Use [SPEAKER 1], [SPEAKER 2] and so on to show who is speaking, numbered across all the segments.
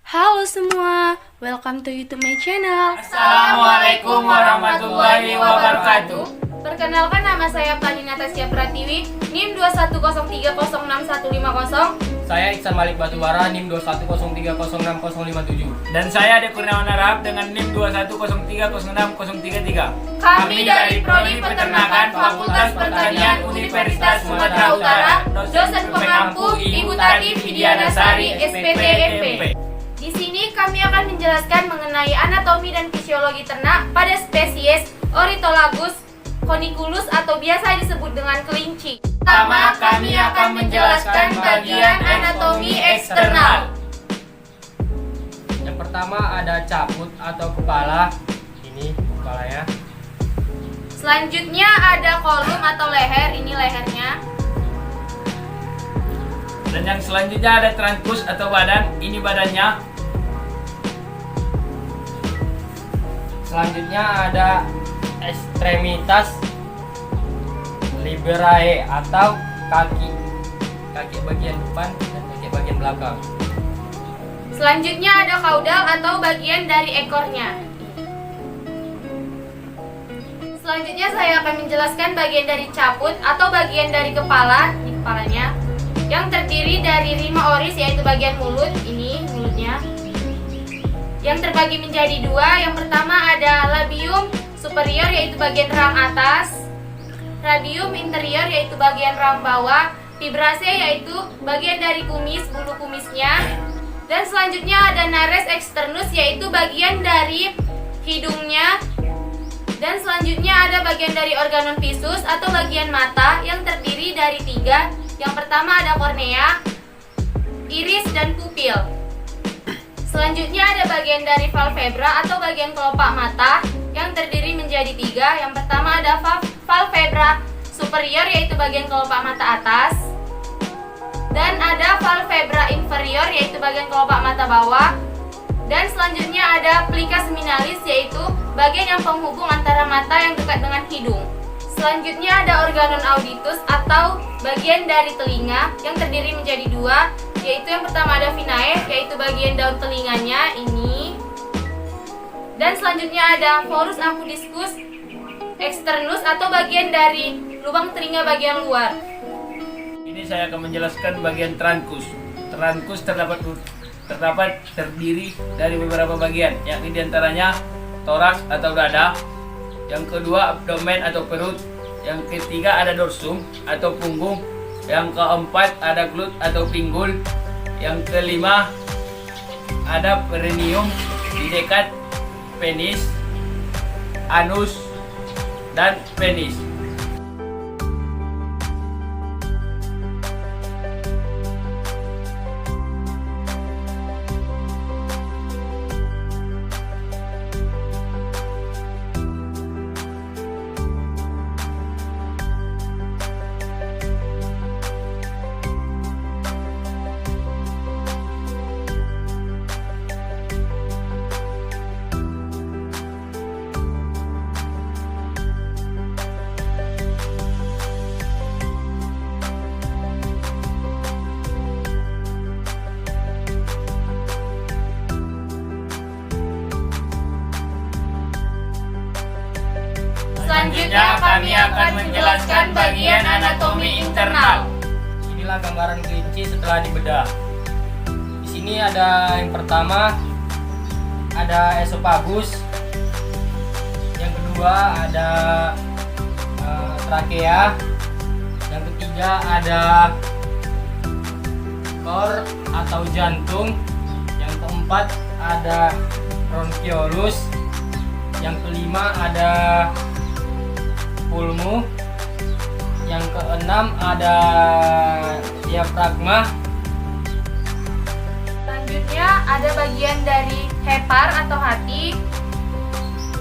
[SPEAKER 1] Halo semua, welcome to YouTube my channel.
[SPEAKER 2] Assalamualaikum warahmatullahi wabarakatuh.
[SPEAKER 1] Perkenalkan, nama saya Panina Tasya Pratiwi, NIM 210306150.
[SPEAKER 3] Saya Iksan Malik Batubara, NIM 210306057.
[SPEAKER 2] Dan saya Ade Kurniawan Arab dengan NIM 210306033.
[SPEAKER 1] Kami dari Prodi Peternakan Fakultas Pertanian Universitas Sumatera Utara, dosen pengampu Ibu Tati Widianasari, SPT MP. Di sini kami akan menjelaskan mengenai anatomi dan fisiologi ternak pada spesies Ornitholagus coniculus atau biasa disebut dengan kelinci. Pertama, kami akan menjelaskan bagian anatomi eksternal.
[SPEAKER 3] Yang pertama ada caput atau kepala. Ini kepalanya.
[SPEAKER 1] Selanjutnya ada kolum atau leher, ini lehernya.
[SPEAKER 2] Dan yang selanjutnya ada trunkus atau badan, ini badannya.
[SPEAKER 3] Selanjutnya ada ekstremitas liberae atau kaki. Kaki bagian depan dan kaki bagian belakang.
[SPEAKER 1] Selanjutnya ada kaudal atau bagian dari ekornya. Selanjutnya saya akan menjelaskan bagian dari caput atau bagian dari kepala, di kepalanya, yang terdiri dari 5 oris, yaitu bagian mulut, ini mulutnya, yang terbagi menjadi 2. Yang pertama ada labium superior, yaitu bagian rahang atas, radium interior, yaitu bagian rahang bawah, fibrase, yaitu bagian dari kumis, bulu kumisnya, dan selanjutnya ada nares externus, yaitu bagian dari hidungnya, dan selanjutnya ada bagian dari organon visus atau bagian mata yang terdiri dari 3. Yang pertama ada kornea, iris, dan pupil. Selanjutnya ada bagian dari palpebra atau bagian kelopak mata yang terdiri menjadi 3. Yang pertama ada palpebra superior, yaitu bagian kelopak mata atas, dan ada palpebra inferior, yaitu bagian kelopak mata bawah, dan selanjutnya ada plica seminalis, yaitu bagian yang penghubung antara mata yang dekat dengan hidung. Selanjutnya ada organon auditus atau bagian dari telinga yang terdiri menjadi 2, yaitu yang pertama ada vinae, yaitu bagian daun telinganya ini, dan selanjutnya ada forus ampudiscus externus atau bagian dari lubang telinga bagian luar.
[SPEAKER 2] Ini saya akan menjelaskan bagian trunkus. Trunkus terdapat terdiri dari beberapa bagian, yakni diantaranya toraks atau dada, yang kedua abdomen atau perut, yang ketiga ada dorsum atau punggung, yang keempat ada glut atau pinggul, yang kelima ada perineum di dekat penis, anus, dan penis.
[SPEAKER 1] Selanjutnya kami akan menjelaskan bagian anatomi internal.
[SPEAKER 3] Inilah gambaran kelinci setelah dibedah. Di sini ada yang pertama ada esophagus, yang kedua ada trakea, yang ketiga ada kor atau jantung, yang keempat ada bronchiolus, yang kelima ada pulmu, yang keenam ada diafragma.
[SPEAKER 1] Selanjutnya ada bagian dari hepar atau hati,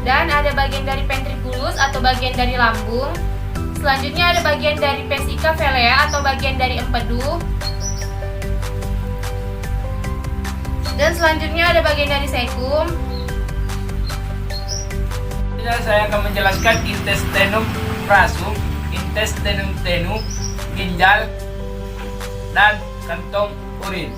[SPEAKER 1] dan ada bagian dari ventriculus atau bagian dari lambung. Selanjutnya ada bagian dari vesica velea atau bagian dari empedu, dan selanjutnya ada bagian dari cecum.
[SPEAKER 2] Saya akan menjelaskan intestinum rasum, intestinum tenue, ginjal, dan kantong urin.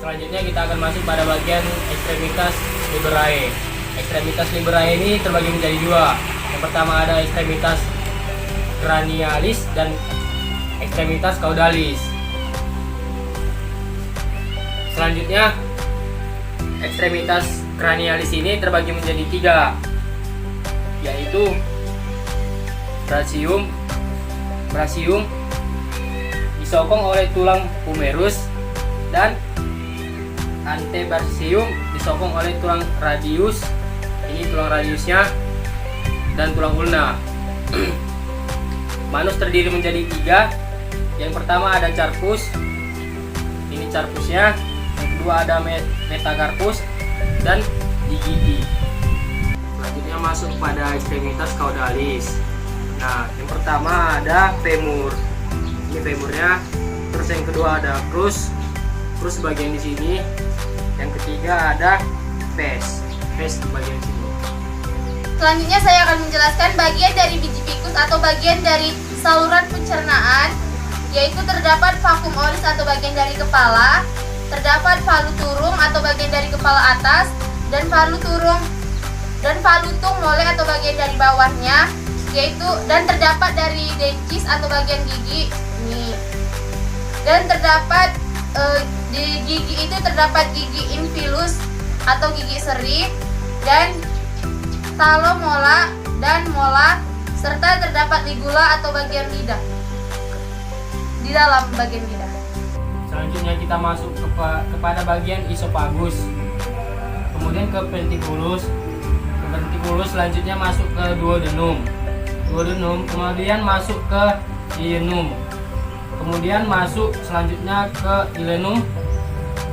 [SPEAKER 3] Selanjutnya kita akan masuk pada bagian ekstremitas liberae. Ekstremitas liberae ini terbagi menjadi dua. Yang pertama ada ekstremitas cranialis dan ekstremitas caudalis. Selanjutnya ekstremitas cranialis ini terbagi menjadi tiga, yaitu brasium disokong oleh tulang humerus, dan antebrasium disokong oleh tulang radius, ini tulang radiusnya, dan tulang ulna. Manus terdiri menjadi tiga. Yang pertama ada carpus, ini carpusnya. Yang kedua ada metacarpus dan gigi. Selanjutnya masuk pada ekstremitas caudalis. Nah, yang pertama ada femur, ini femurnya. Terus yang kedua ada crus bagian di sini. Yang ketiga ada pes di bagian sini.
[SPEAKER 1] Selanjutnya saya akan menjelaskan bagian dari biji fikus atau bagian dari saluran pencernaan, yaitu terdapat vakum oris atau bagian dari kepala, terdapat valuturum atau bagian dari kepala atas, dan valutung mole atau bagian dari bawahnya, yaitu dan terdapat dari dentis atau bagian gigi ini. Dan terdapat di gigi itu terdapat gigi infilus atau gigi seri, dan talomola dan mola, serta terdapat ligula atau bagian lidah di dalam bagian lidah.
[SPEAKER 3] Selanjutnya kita masuk kepada bagian esophagus, kemudian ke ventriculus. Selanjutnya masuk ke duodenum, kemudian masuk ke ileum, kemudian masuk selanjutnya ke ileum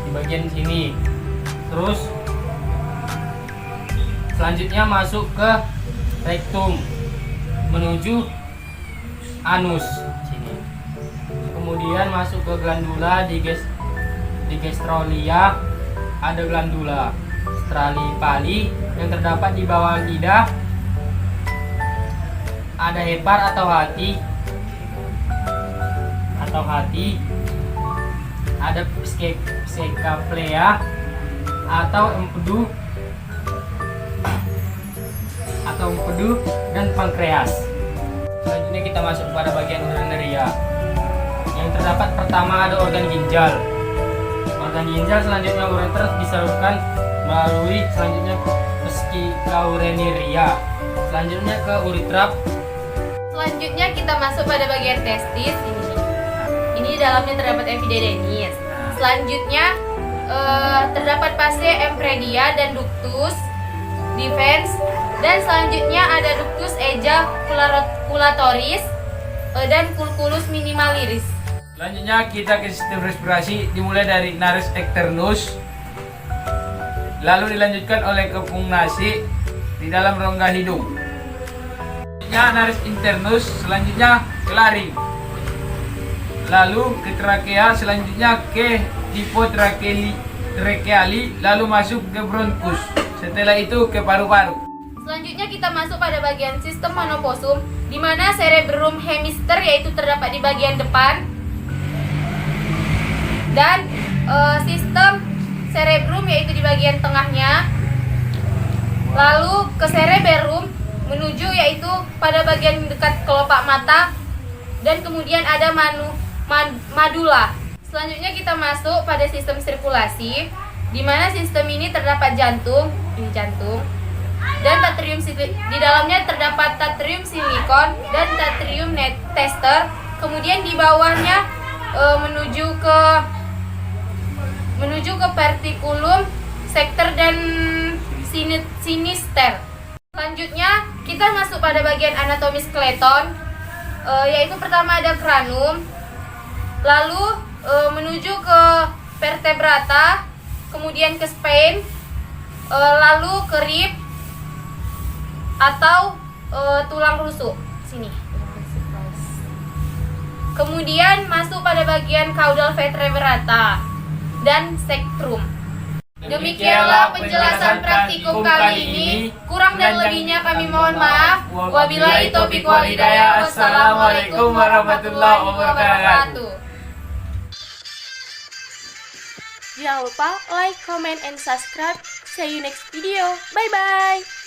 [SPEAKER 3] di bagian sini. Terus selanjutnya masuk ke rektum menuju anus sini. Kemudian masuk ke glandula digestrolia, ada glandula Stralipali yang terdapat di bawah lidah. Ada hepar atau hati, ada scapulia atau empedu dan pankreas. Selanjutnya kita masuk pada bagian urinaria. Yang terdapat pertama ada organ ginjal. Selanjutnya ureter disalurkan melalui selanjutnya ke urinaria. Selanjutnya ke uretra.
[SPEAKER 1] Selanjutnya kita masuk pada bagian testis ini. Ini di dalamnya terdapat epididymis. Selanjutnya terdapat fase empredia dan ductus defens, dan selanjutnya ada ductus ejaculatoris dan culculus minimalistis.
[SPEAKER 2] Selanjutnya kita ke sistem respirasi, dimulai dari nares externus, lalu dilanjutkan oleh kepung nasi di dalam rongga hidung. Selanjutnya nares internus, selanjutnya ke laring, lalu ke trakea, selanjutnya ke hipotrakeali, lalu masuk ke bronkus, setelah itu ke paru-paru.
[SPEAKER 1] Selanjutnya kita masuk pada bagian sistem monoposum, di mana cerebrum hemister yaitu terdapat di bagian depan, dan sistem cerebrum yaitu di bagian tengahnya. Lalu ke cerebellum menuju yaitu pada bagian dekat kelopak mata, dan kemudian ada madula. Selanjutnya kita masuk pada sistem sirkulasi, di mana sistem ini terdapat jantung, ini jantung, dan tatrium di dalamnya terdapat tatrium silicon dan tatrium tester. Kemudian di bawahnya menuju ke particulum sector dan sinister. Selanjutnya kita masuk pada bagian anatomi skeleton, yaitu pertama ada kranum, lalu menuju ke vertebrata, kemudian ke spine, lalu ke rib atau tulang rusuk sini. Kemudian masuk pada bagian caudal vertebrata dan sectrum. Demikianlah penjelasan praktikum kali ini. Kurang dan lebihnya kami mohon maaf. Wabillahi taufiq wal hidayah. Wassalamualaikum warahmatullahi wabarakatuh. Jangan lupa like, comment, and subscribe. See you next video. Bye-bye.